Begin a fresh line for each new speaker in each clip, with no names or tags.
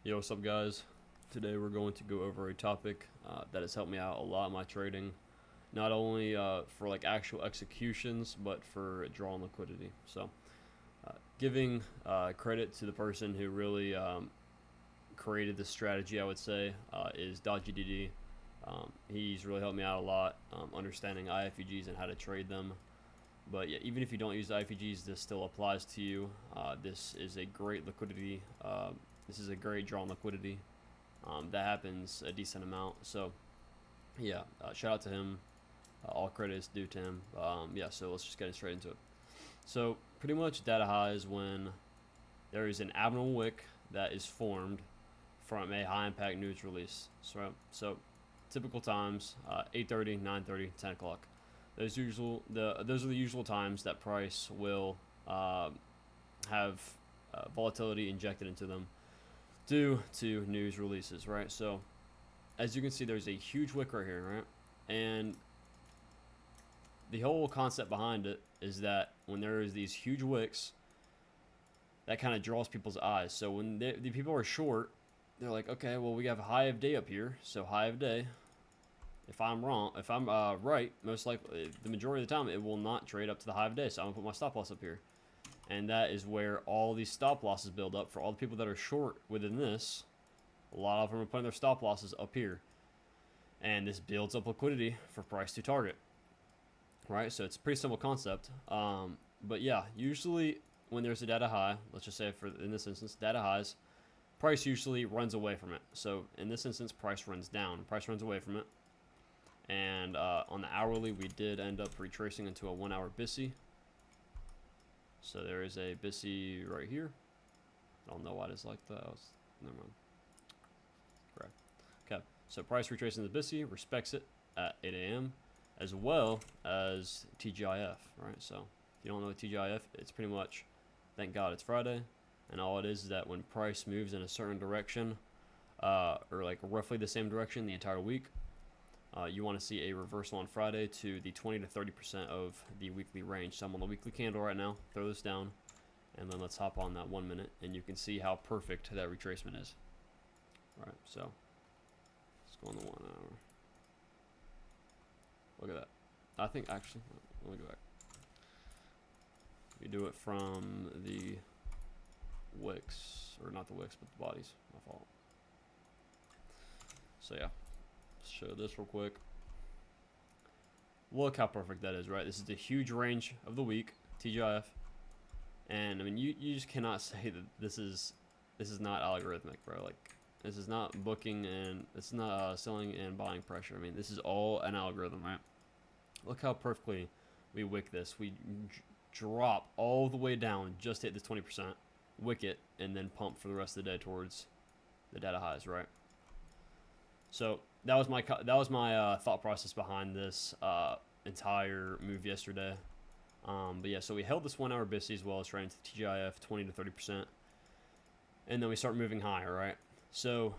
Yo, what's up, guys? Today we're going to go over a topic that has helped me out a lot in my trading, not only for like actual executions, but for drawing liquidity. So, giving credit to the person who really created this strategy, I would say, is .gdd. He's really helped me out a lot, understanding IFEGs and how to trade them. But yeah, even if you don't use IFEGs, this still applies to you. This is a great liquidity. This is a great draw on liquidity. That happens a decent amount. So yeah, shout out to him. All credit is due to him. Yeah, so let's just get straight into it. So pretty much data highs when there is an abnormal wick that is formed from a high impact news release. So typical times, 8:30, 9:30, 10 o'clock. Those are the usual times that price will have volatility injected into them due to news releases, right? So as you can see, there's a huge wick right here, right? And the whole concept behind it is that when there is these huge wicks, that kind of draws people's eyes. So when the people are short, they're like, okay, well, we have a high of day up here, so high of day. If I'm right, most likely the majority of the time it will not trade up to the high of day. So I'm gonna put my stop loss up here, and that is where all these stop losses build up for all the people that are short within this. A lot of them are putting their stop losses up here, and this builds up liquidity for price to target. Right, so it's a pretty simple concept. But yeah, usually when there's a data high, let's just say in this instance, data highs, price usually runs away from it. So in this instance, price runs down, price runs away from it. And on the hourly, we did end up retracing into a 1 hour BISI. So there is a BISI right here. I don't know why it is like that. Never mind. Correct. Okay, so price retracing the BISI, respects it at 8 a.m. as well as TGIF, right? So if you don't know what TGIF, it's pretty much, thank God it's Friday. And all it is that when price moves in a certain direction, or like roughly the same direction the entire week, you want to see a reversal on Friday to the 20 to 30% of the weekly range. So I'm on the weekly candle right now. Throw this down, and then let's hop on that 1 minute, and you can see how perfect that retracement is. All right, so let's go on the 1 hour. Look at that. I think actually, let me go back. We do it from the wicks, or not the wicks, but the bodies. My fault. So yeah. Show this real quick. Look how perfect that is, right? This is the huge range of the week, TGIF. And I mean, you just cannot say that this is not algorithmic, bro. Like, this is not booking, and it's not selling and buying pressure. I mean, this is all an algorithm, right? Look how perfectly we wick this. We drop all the way down, just hit this 20%, wick it, and then pump for the rest of the day towards the data highs, right? So that was my thought process behind this entire move yesterday. But yeah, so we held this 1 hour BISI as well as trying to TGIF 20 to 30%, and then we start moving higher, right? So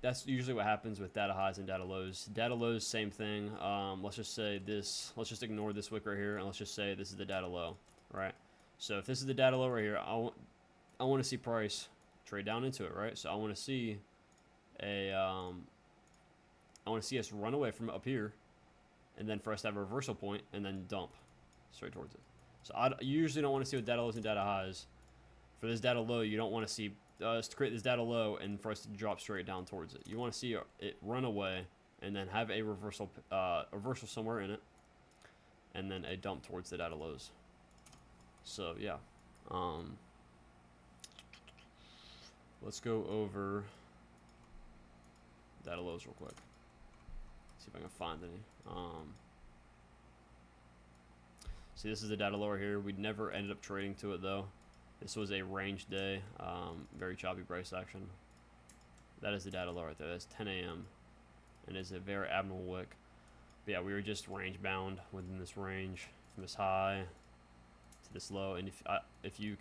that's usually what happens with data highs and data lows. Data lows, same thing. Let's just say this. Let's just ignore this wick right here, and let's just say this is the data low, right? So if this is the data low right here, I want to see price trade down into it, right? So I want to see I want to see us run away from up here, and then for us to have a reversal point, and then dump straight towards it. So you usually don't want to see with data lows and data highs. For this data low, you don't want to see us to create this data low and for us to drop straight down towards it. You want to see it run away, and then have a reversal somewhere in it, and then a dump towards the data lows. So yeah, let's go over data lows real quick. See if I can find any. See, this is the data lower here. We never ended up trading to it though. This was a range day, very choppy price action. That is the data low right there. That's 10 a.m. and it's a very abnormal wick. But yeah, we were just range bound within this range from this high to this low. And if you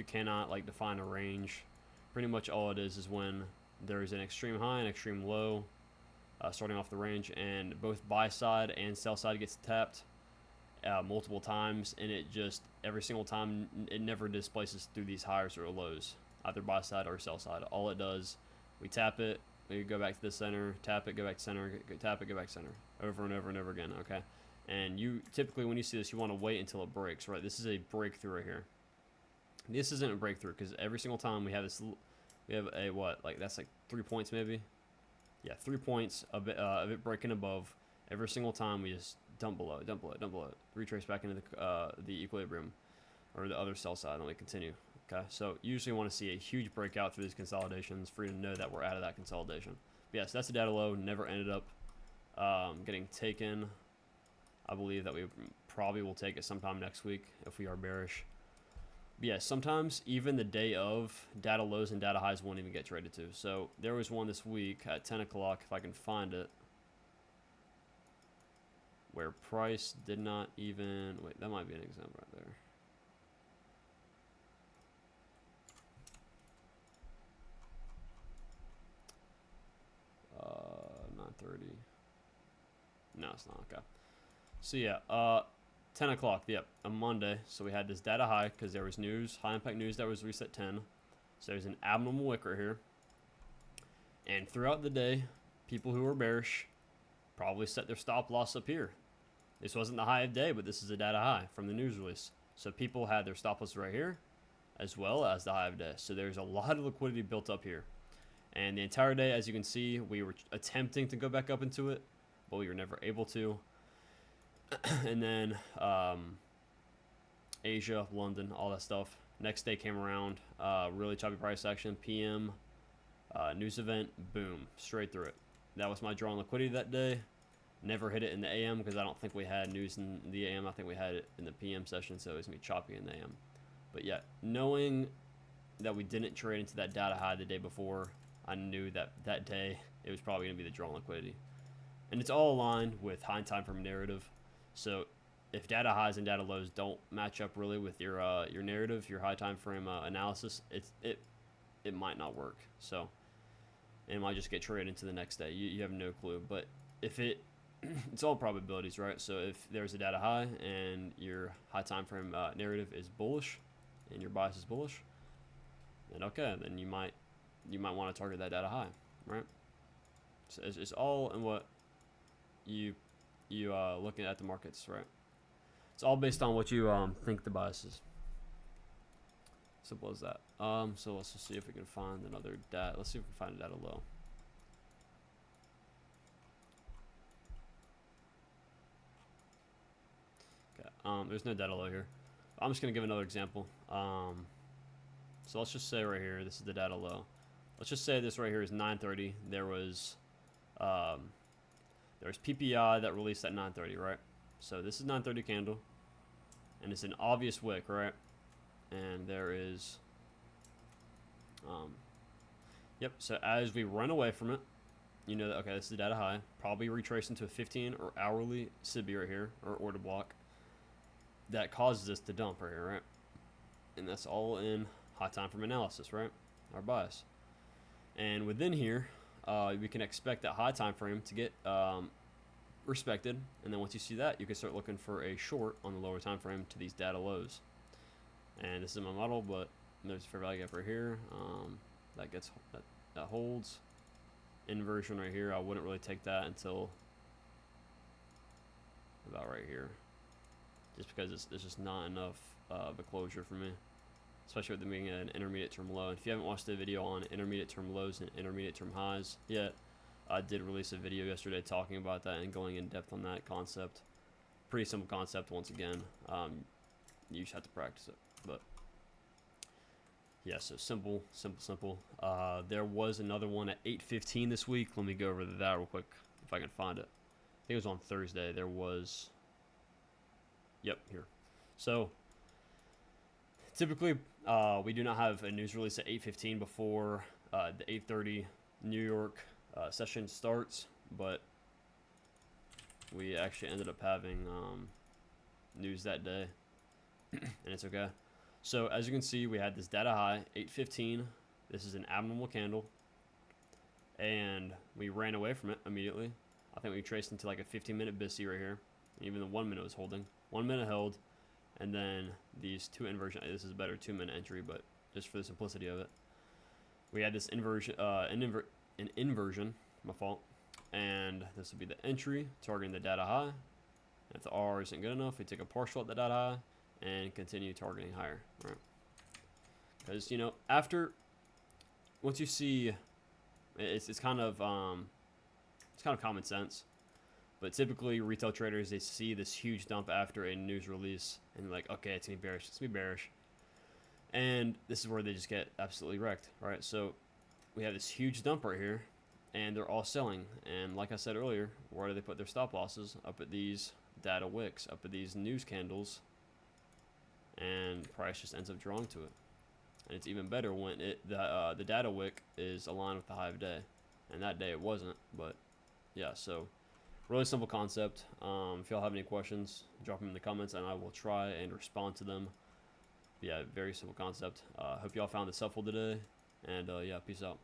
cannot like define a range, pretty much all it is when there is an extreme high and extreme low starting off the range, and both buy side and sell side gets tapped multiple times, and it just every single time it never displaces through these highs or lows. either buy side or sell side. All it does, we tap it, we go back to the center, tap it, go back to center, tap it, go back to center, over and over and over again, okay? And you typically, when you see this, you want to wait until it breaks, right? This is a breakthrough right here. This isn't a breakthrough because every single time we have this, we have a what? Like that's like 3 points maybe. Yeah, 3 points of it breaking above. Every single time we just dump below it, dump below it, dump below it, retrace back into the equilibrium or the other sell side, and then we continue. Okay, so you usually want to see a huge breakout through these consolidations for you to know that we're out of that consolidation. But yes, that's a data low. Never ended up getting taken. I believe that we probably will take it sometime next week if we are bearish. But yeah, sometimes even the day of, data lows and data highs won't even get traded to. So there was one this week at 10 o'clock, if I can find it, where price did not even, wait, that might be an example right there. 9:30. No, it's not. Okay. So yeah, 10 o'clock. Yep, on Monday. So we had this data high because there was news, high impact news that was reset 10. So there's an abnormal wick right here. And throughout the day, people who were bearish probably set their stop loss up here. This wasn't the high of day, but this is a data high from the news release. So people had their stop loss right here, as well as the high of day. So there's a lot of liquidity built up here. And the entire day, as you can see, we were attempting to go back up into it, but we were never able to. And then Asia, London, all that stuff. Next day came around, really choppy price action, PM, news event, boom, straight through it. That was my draw on liquidity that day. Never hit it in the AM because I don't think we had news in the AM. I think we had it in the PM session, so it was going to be choppy in the AM. But yeah, knowing that we didn't trade into that data high the day before, I knew that that day it was probably going to be the draw on liquidity. And it's all aligned with high time frame narrative. So if data highs and data lows don't match up really with your narrative, your high time frame analysis, it might not work. So it might just get traded into the next day. You have no clue. But if it's all probabilities, right? So if there's a data high and your high time frame narrative is bullish and your bias is bullish, then okay, then you might want to target that data high, right? So it's all in what you looking at the markets, right? It's all based on what you think the bias is. Simple as that. So let's just see if we can find another data. Let's see if we can find a data low. Okay. There's no data low here. I'm just gonna give another example. So let's just say right here, this is the data low. Let's just say this right here is 9:30. There was PPI that released at 9:30, right? So this is 9:30 candle, and it's an obvious wick, right? And there is, yep. So as we run away from it, you know that okay, this is the data high. Probably retrace into a 15 or hourly SIBI right here, or order block. That causes us to dump right here, right? And that's all in high time frame analysis, right? Our bias. And within here, we can expect that high time frame to get respected, and then once you see that, you can start looking for a short on the lower time frame to these data lows. And this is my model, but there's a fair value gap right here. That holds. Inversion right here, I wouldn't really take that until about right here, just because it's just not enough of a closure for me, especially with them being an intermediate term low. And if you haven't watched the video on intermediate term lows and intermediate term highs yet, I did release a video yesterday talking about that and going in depth on that concept. Pretty simple concept once again. You just have to practice it. But yeah, so simple. There was another one at 8:15 this week. Let me go over that real quick if I can find it. I think it was on Thursday. There was, yep, here. So typically, we do not have a news release at 8:15 before the 8:30 New York session starts, but we actually ended up having news that day, and it's okay. So as you can see, we had this data high, 8:15. This is an abnormal candle, and we ran away from it immediately. I think we traced into like a 15-minute BISI right here. Even the 1 minute was holding. 1 minute held. And then these two inversion, this is a better 2-minute entry, but just for the simplicity of it. we had this inversion, an inversion, my fault, and this would be the entry targeting the data high. If the R isn't good enough, we take a partial at the data high and continue targeting higher, right? Because, you know, once you see, it's kind of common sense, but typically retail traders, they see this huge dump after a news release and like, okay, it's gonna be bearish, it's gonna be bearish, and this is where they just get absolutely wrecked, right? So we have this huge dump right here, and they're all selling, and like I said earlier, where do they put their stop losses? Up at these data wicks, up at these news candles, and price just ends up drawing to it. And it's even better when the data wick is aligned with the high of day, and that day it wasn't. But yeah, so really simple concept. If y'all have any questions, drop them in the comments and I will try and respond to them. But yeah, very simple concept. Hope y'all found this helpful today, and yeah, peace out.